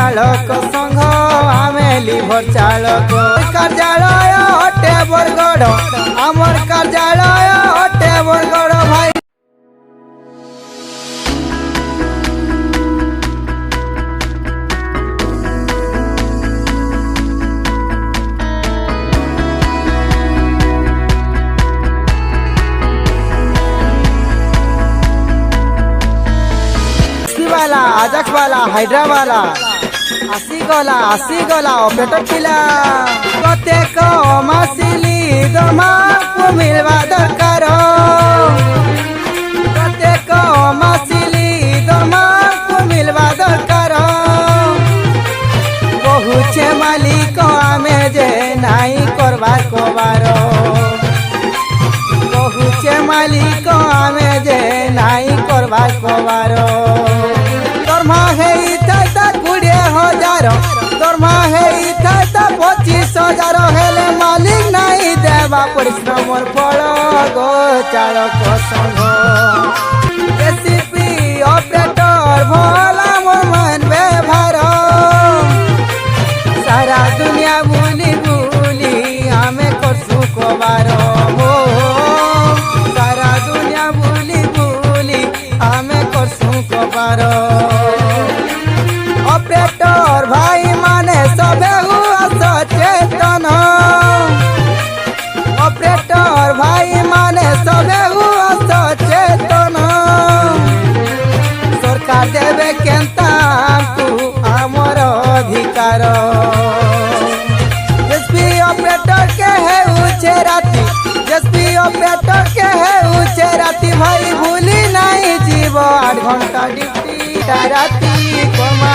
चालक संघ आमे लिभर चालक कार्यालय हटे बरगढ़ आमर कार्यालय हटे बरगढ़ भाई वाला आजक वाला हाइड्रा वाला आसी गला ऑपरेटर पिला कते को मासिली दमा को मिलवा दरकार कते को मासिली दमा को मिलवा दरकार बहुचे मालिक आमे जे नाई करवा को बारो बहुचे मालिक आमे जे नाई करवा को बारो दरमा है 20,000 दरमा है 25,000 हेले मालिक नहीं देवा परिश्रम फल गो चालक संघ एसीपी ऑपरेटर भला मोर मन व्यवहार सारा दुनिया भूली भूली हमें करसु को बारो हो सारा दुनिया भूली भूली हमें करसु को बारो ऑपरेटर भाई माने सबे हुआ सचेतन ऑपरेटर भाई माने सबे हुआ सचेतन सरकार देवे केंता तू आमर अधिकार एसपी ऑपरेटर के है ऊंचे राती एसपी ऑपरेटर के है ऊंचे राती भाई भूली नहीं जीव 8 घंटा ड्यूटी राती कमा